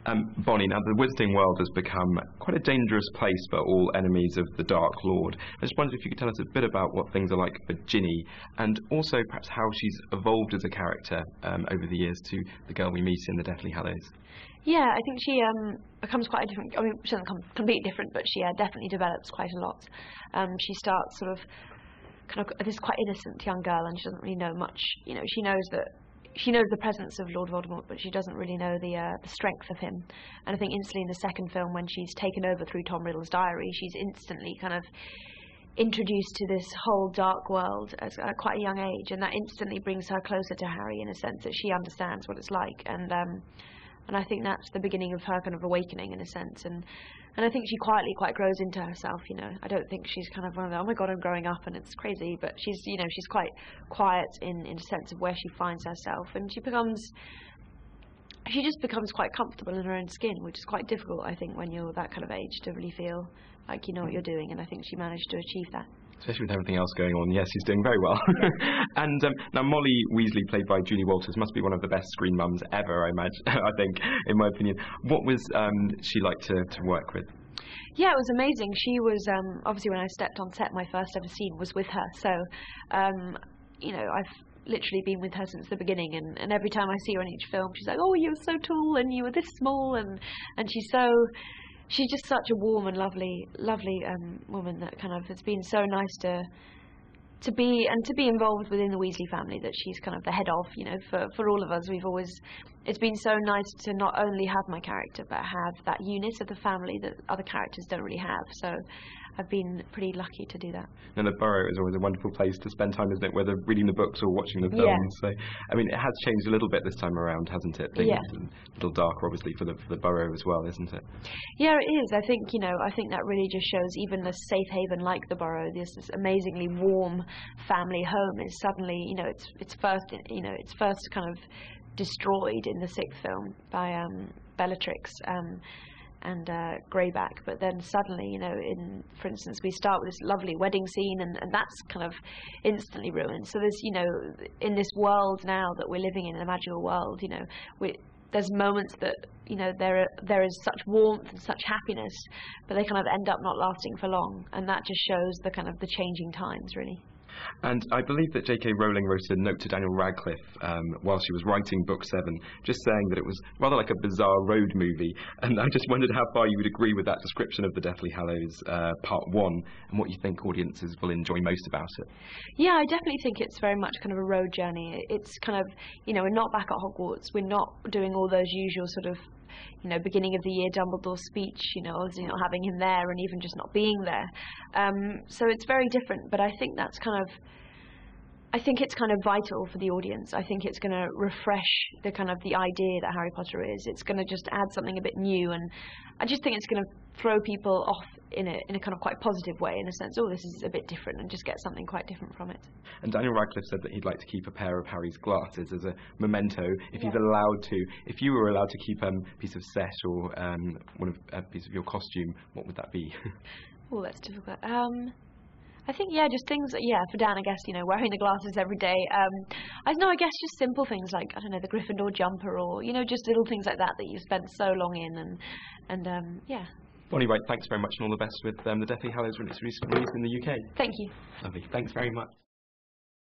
Bonnie, now the Wizarding World has become quite a dangerous place for all enemies of the Dark Lord. I just wondered if you could tell us a bit about what things are like for Ginny, and also perhaps how she's evolved as a character over the years to the girl we meet in the Deathly Hallows. Yeah, I think she becomes quite a different, I mean, she doesn't become completely different, but she definitely develops quite a lot. She starts sort of kind of this quite innocent young girl, and she doesn't really know much. You know, she knows the presence of Lord Voldemort, but she doesn't really know the strength of him. And I think instantly in the second film, when she's taken over through Tom Riddle's diary, she's instantly kind of introduced to this whole dark world at quite a young age, and that instantly brings her closer to Harry in a sense that she understands what it's like. And I think that's the beginning of her kind of awakening in a sense, and I think she quietly quite grows into herself. You know, I don't think she's kind of one of the, oh my god, I'm growing up and it's crazy, but she's, you know, she's quite quiet in a sense of where she finds herself, and she just becomes quite comfortable in her own skin, which is quite difficult, I think, when you're that kind of age, to really feel like you know what you're doing, and I think she managed to achieve that. Especially with everything else going on. Yes, she's doing very well. And now Molly Weasley, played by Julie Walters, must be one of the best screen mums ever, I imagine, I think, in my opinion. What was she like to work with? Yeah, it was amazing. She was, obviously when I stepped on set, my first ever scene was with her. So, you know, I've literally been with her since the beginning, and every time I see her in each film, she's like, oh, you were so tall and you were this small, and she's just such a warm and lovely woman that kind of has been so nice to be involved within the Weasley family, that she's kind of the head of, you know, for all of us. It's been so nice to not only have my character, but have that unit of the family that other characters don't really have. So I've been pretty lucky to do that. And the Burrow is always a wonderful place to spend time, isn't it? Whether reading the books or watching the films. Yeah. So, I mean, it has changed a little bit this time around, hasn't it? Things a little darker, obviously, for the Burrow as well, isn't it? Yeah, it is. I think, you know, I think that really just shows even a safe haven like the Burrow, this amazingly warm family home, is suddenly, you know, it's first kind of destroyed in the sixth film by Bellatrix and Greyback, but then suddenly, you know, for instance, we start with this lovely wedding scene, and that's kind of instantly ruined. So there's, you know, in this world now that we're living in a magical world, you know, there's moments that, you know, there is such warmth and such happiness, but they kind of end up not lasting for long, and that just shows the kind of the changing times, really. And I believe that J.K. Rowling wrote a note to Daniel Radcliffe while she was writing Book 7, just saying that it was rather like a bizarre road movie. And I just wondered how far you would agree with that description of the Deathly Hallows Part 1, and what you think audiences will enjoy most about it. Yeah, I definitely think it's very much kind of a road journey. It's kind of, you know, we're not back at Hogwarts. We're not doing all those usual sort of, you know, beginning of the year Dumbledore speech, you know, not having him there, and even just not being there. So it's very different, but I think that's kind of, I think it's kind of vital for the audience. I think it's going to refresh the kind of the idea that Harry Potter is. It's going to just add something a bit new, and I just think it's going to throw people off in a kind of quite positive way, in a sense, oh, this is a bit different, and just get something quite different from it. And Daniel Radcliffe said that he'd like to keep a pair of Harry's glasses as a memento, if he's allowed to. If you were allowed to keep a piece of set or a piece of your costume, what would that be? Oh, that's difficult. I think, yeah, just things, for Dan, I guess, you know, wearing the glasses every day. I guess just simple things like, I don't know, the Gryffindor jumper, or, you know, just little things like that you spent so long in, and yeah. Bonnie Wright, thanks very much, and all the best with the Deathly Hallows when it's released in the UK. Thank you. Lovely. Thanks very much.